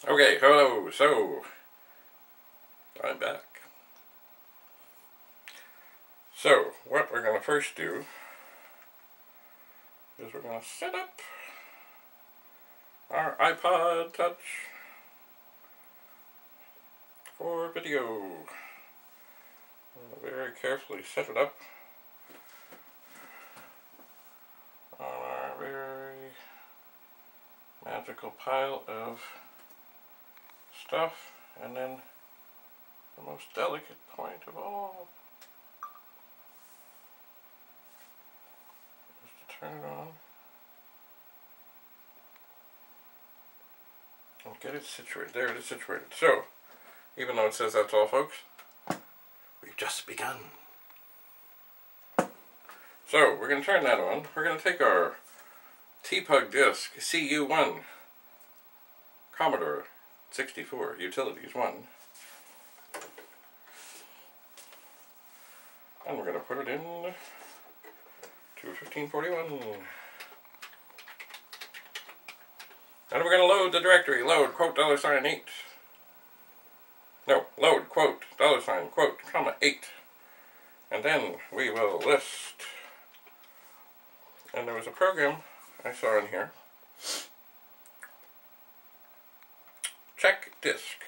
Okay, hello, so I'm back. So, what we're going to first do is we're going to set up our iPod Touch for video. I'm going to very carefully set it up on our very magical pile of stuff, and then the most delicate point of all is to turn it on and get it situated. There it is situated. So, even though it says that's all, folks, we've just begun. So, we're going to turn that on. We're going to take our PAC disk CU1 Commodore 64 Utilities 1, and we're going to put it in to 1541. And we're going to load the directory. Load quote $8. No, load quote $quote comma 8. And then we will list. And there was a program I saw in here. Check disk.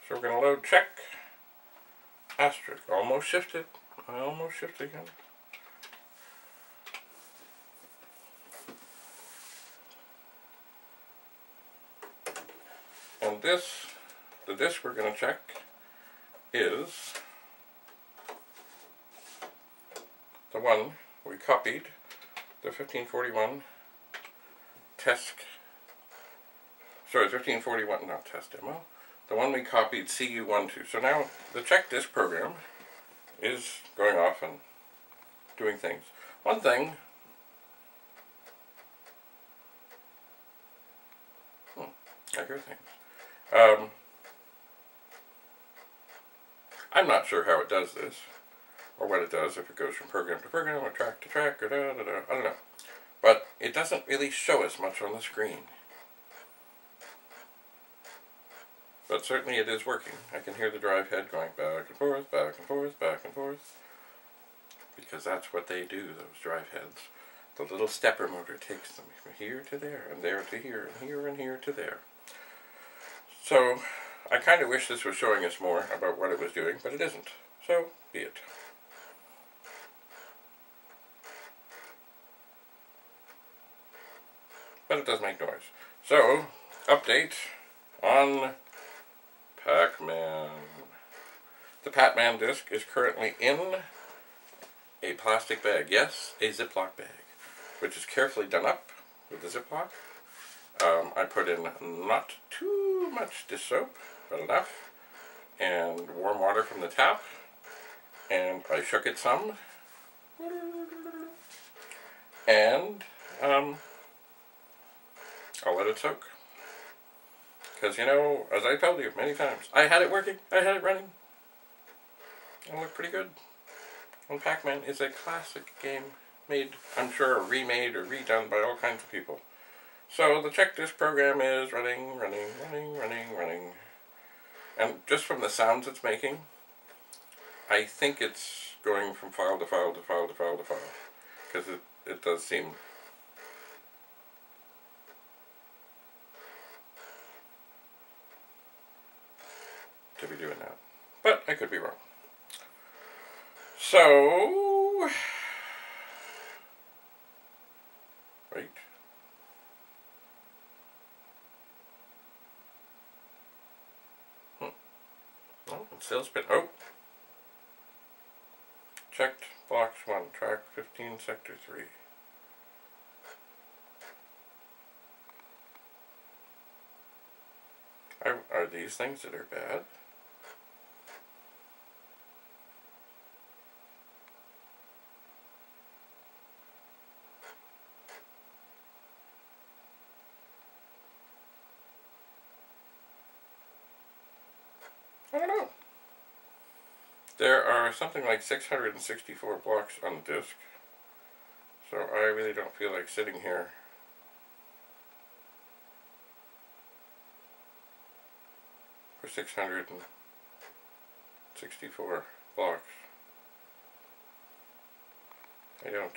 So we're going to load check asterisk. Almost shifted. I almost shifted again. And this, the disk we're going to check is the one we copied, the 1541 test, sorry, 1541, not test demo, the one we copied CU1 to. So now the check disk program is going off and doing things. One thing, I hear things. I'm not sure how it does this, or what it does, if it goes from program to program, or track to track, or da-da-da, I don't know. But it doesn't really show us much on the screen. But certainly it is working. I can hear the drive head going back and forth, back and forth, back and forth. Because that's what they do, those drive heads. The little stepper motor takes them from here to there, and there to here, and here, and here to there. So, I kind of wish this was showing us more about what it was doing, but it isn't. So, be it. But it does make noise. So, update on Pac-Man. The Pac-Man disc is currently in a plastic bag. Yes, a Ziploc bag, which is carefully done up with the Ziploc. I put in not too much dish soap, but enough, and warm water from the tap, and I shook it some, and I'll let it soak. Because, you know, as I told you many times, I had it working, I had it running, and it looked pretty good. And Pac-Man is a classic game made, I'm sure, remade or redone by all kinds of people. So the check disk program is running. And just from the sounds it's making, I think it's going from file to file to file to file to file. Because it does seem to be doing that. But I could be wrong. So, wait. Oh, it's still spin. Oh! Checked box 1, track 15, sector 3. Are these things that are bad? I don't know. There are something like 664 blocks on the disk, so I really don't feel like sitting here for 664 blocks. I don't.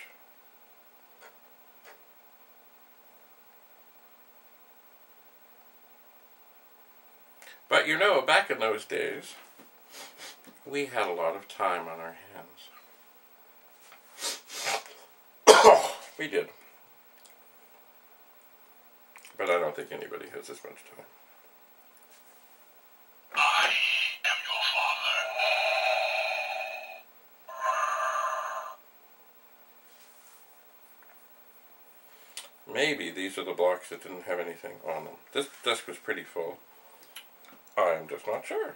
But you know, back in those days, we had a lot of time on our hands. We did. But I don't think anybody has this much time. I am your father. Maybe these are the blocks that didn't have anything on them. This disk was pretty full. I'm just not sure.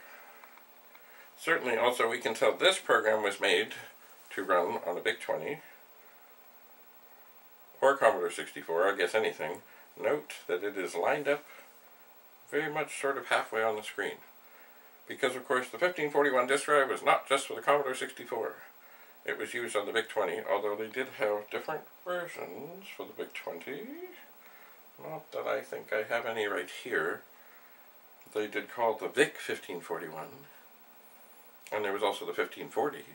Certainly also we can tell this program was made to run on a VIC-20 or Commodore 64, I guess anything. Note that it is lined up very much sort of halfway on the screen. Because of course the 1541 disk drive was not just for the Commodore 64. It was used on the VIC-20, although they did have different versions for the VIC-20. Not that I think I have any right here. They did call the VIC 1541. And there was also the 1540.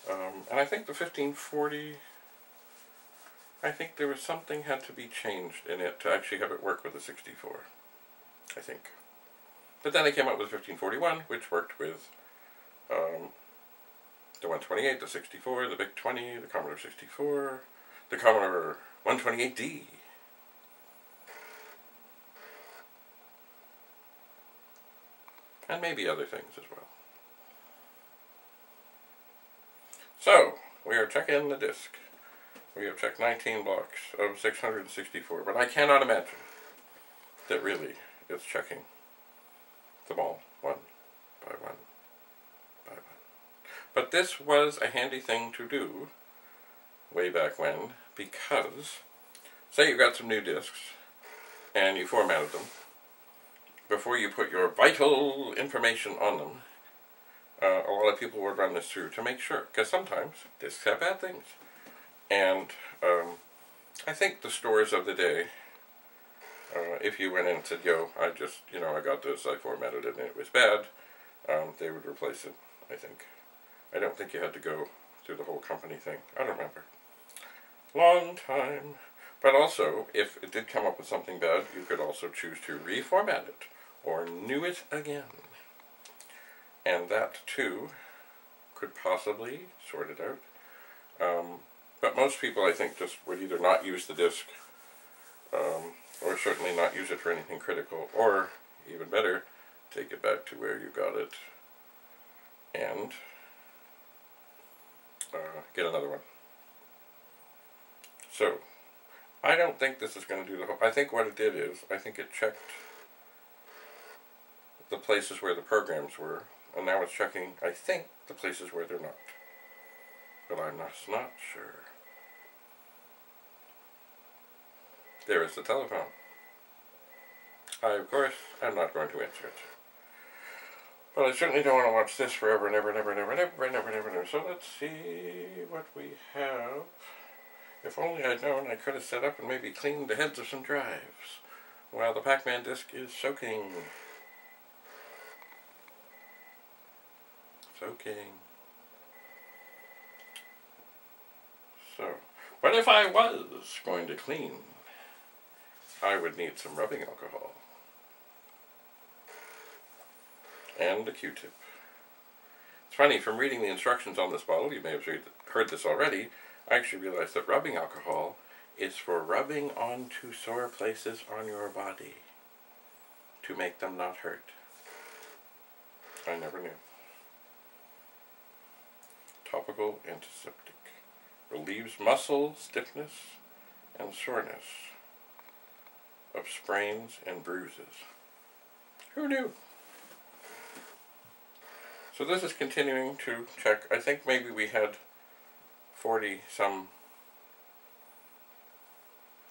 And I think the 1540, I think there was something had to be changed in it to actually have it work with the 64. I think. But then they came out with 1541, which worked with the 128, the 64, the VIC-20, the Commodore 64, the Commodore 128D. And maybe other things as well. So, we are checking the disk. We have checked 19 blocks of 664, but I cannot imagine that really it's checking them all one by one by one. But this was a handy thing to do way back when, because say you got some new disks and you formatted them, before you put your vital information on them, a lot of people would run this through to make sure, because sometimes disks have bad things. And I think the stores of the day, if you went in and said, yo, I got this, I formatted it and it was bad, they would replace it, I think. I don't think you had to go through the whole company thing. I don't remember. Long time. But also, if it did come up with something bad, you could also choose to reformat it, or new it again. And that, too, could possibly sort it out. But most people, I think, just would either not use the disk, or certainly not use it for anything critical, or, even better, take it back to where you got it, and get another one. So, I don't think this is going to do the whole... I think what it did is, I think it checked the places where the programs were, and now it's checking, I think, the places where they're not. But I'm not sure. There is the telephone. I, of course, am not going to answer it. But I certainly don't want to watch this forever and ever and ever and ever and ever and ever and ever and ever. So let's see what we have. If only I'd known, I could have set up and maybe cleaned the heads of some drives while the Pac-Man disk is soaking. So, but if I was going to clean, I would need some rubbing alcohol. And a Q-tip. It's funny, from reading the instructions on this bottle, you may have heard this already, I actually realized that rubbing alcohol is for rubbing onto sore places on your body to make them not hurt. I never knew. Topical antiseptic. Relieves muscle stiffness and soreness of sprains and bruises. Who knew? So this is continuing to check. I think maybe we had 40 some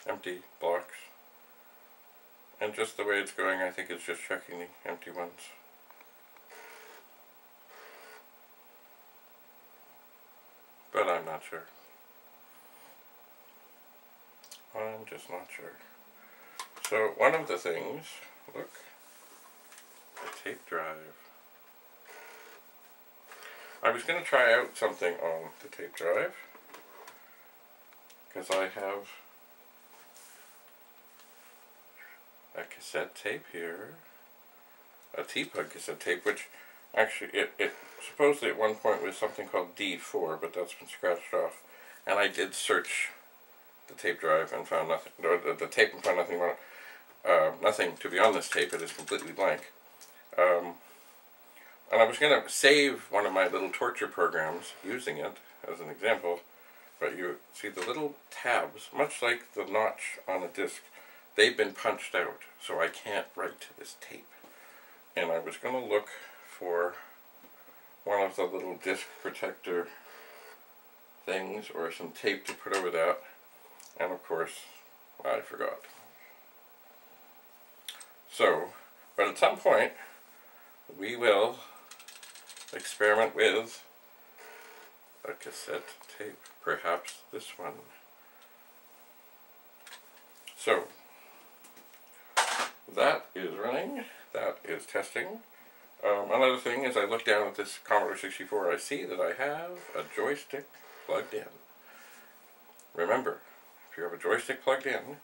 empty blocks. And just the way it's going, I think it's just checking the empty ones. But I'm not sure. I'm just not sure. So one of the things, look, tape drive. I was going to try out something on the tape drive, because I have a cassette tape here, a T-Pug cassette tape, which actually it supposedly at one point was something called D4, but that's been scratched off. And I did search the tape drive and found nothing, or the tape and found nothing wrong. Nothing to be on this tape. It is completely blank. And I was going to save one of my little torture programs using it as an example, but you see the little tabs, much like the notch on a disc, they've been punched out, so I can't write to this tape. And I was going to look for one of the little disc protector things or some tape to put over that, and of course I forgot. So, but at some point we will experiment with a cassette tape, perhaps this one. So, that is running, that is testing. Another thing is I look down at this Commodore 64, I see that I have a joystick plugged in. Remember, if you have a joystick plugged in,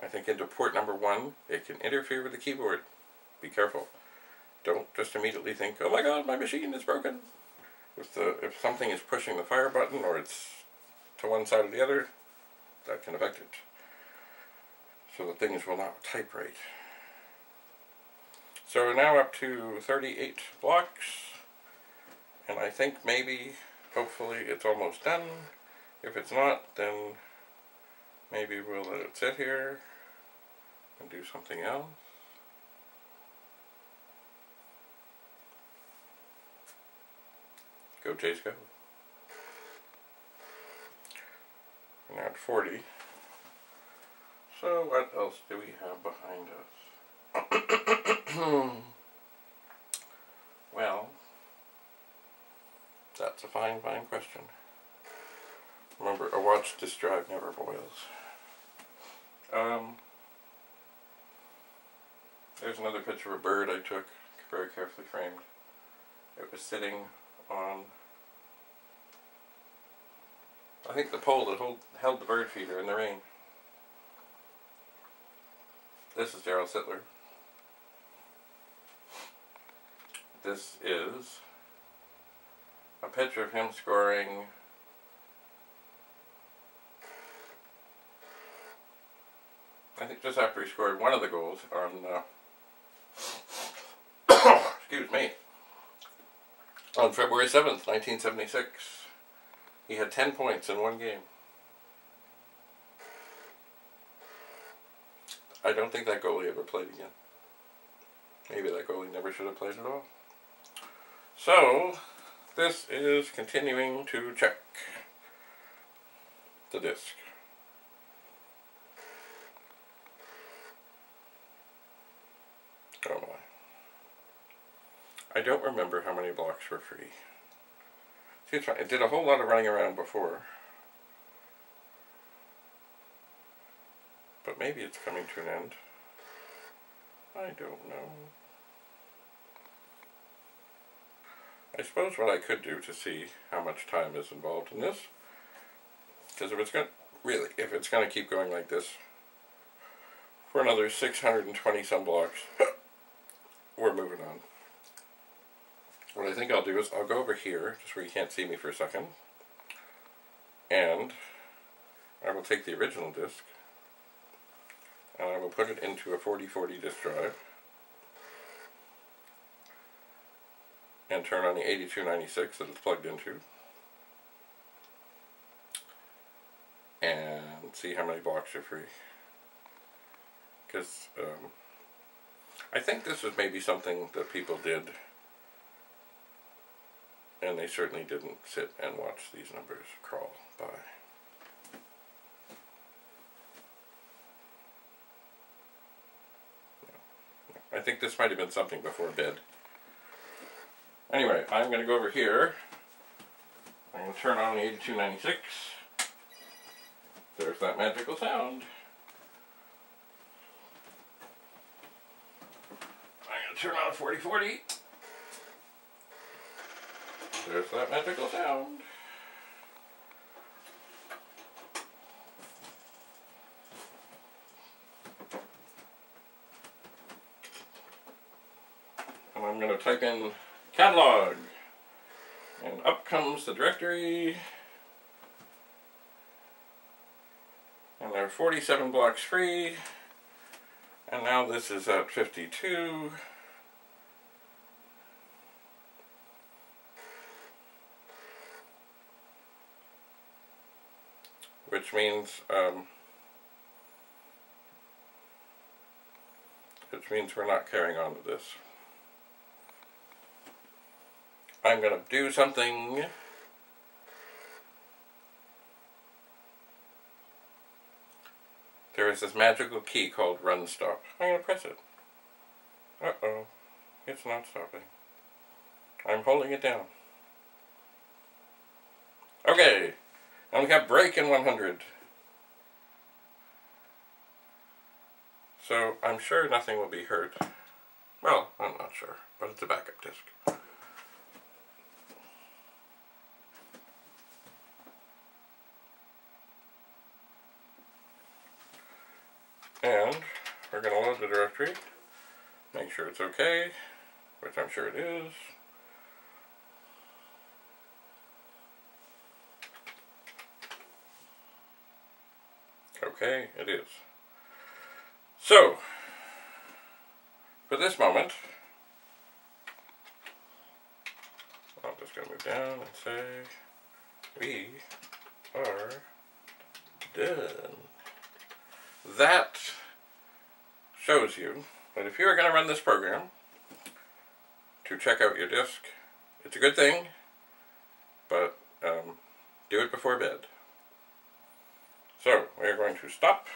I think into port number 1, it can interfere with the keyboard. Be careful. Don't just immediately think, oh my god, my machine is broken. If something is pushing the fire button, or it's to one side or the other, that can affect it. So that things will not type right. So we're now up to 38 blocks, and I think maybe, hopefully, it's almost done. If it's not, then maybe we'll let it sit here and do something else. Go Jays go. We're now at 40. So what else do we have behind us? Well, that's a fine question. Remember, a watch disk drive never boils. There's another picture of a bird I took, very carefully framed. It was sitting on, I think, the pole that held the bird feeder in the rain. This is Daryl Sittler. This is a picture of him scoring I think just after he scored one of the goals on excuse me, on February 7th, 1976. He had 10 points in one game. I don't think that goalie ever played again. Maybe that goalie never should have played at all. So, this is continuing to check the disc. Oh my. I don't remember how many blocks were free. See, it's fine. It did a whole lot of running around before. But maybe it's coming to an end. I don't know. I suppose what I could do to see how much time is involved in this, because if it's going to keep going like this for another 620 some blocks, we're moving on. What I think I'll do is I'll go over here, just where you can't see me for a second, and I will take the original disc and I will put it into a 4040 disk drive and turn on the 8296 that it's plugged into and see how many blocks are free. Because I think this is maybe something that people did, and they certainly didn't sit and watch these numbers crawl by. I think this might have been something before bed. Anyway, I'm going to go over here. I'm going to turn on the 8296. There's that magical sound. I'm going to turn on 4040. There's that magical sound. And I'm going to type in catalog. And up comes the directory. And there are 47 blocks free. And now this is at 52. Which means we're not carrying on with this. I'm going to do something. There is this magical key called run stop. I'm going to press it. Uh-oh. It's not stopping. I'm holding it down. Okay. And we have break in 100. So I'm sure nothing will be hurt. Well, I'm not sure, but it's a backup disk. And we're going to load the directory, make sure it's okay, which I'm sure it is. Okay, it is. So, for this moment, I'm just going to move down and say, we are done. That shows you that if you're going to run this program to check out your disk, it's a good thing, but do it before bed. So, we're going to stop.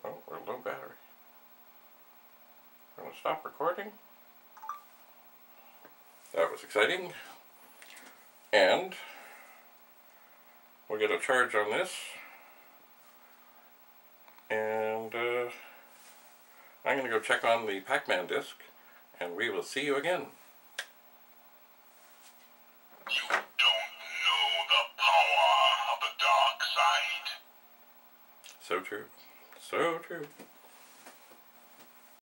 Oh, we're low battery. I'm going to stop recording. That was exciting. And we'll get a charge on this. And I'm going to go check on the Pac-Man disk, and we will see you again. You don't know the power of the dark side. So true. So true.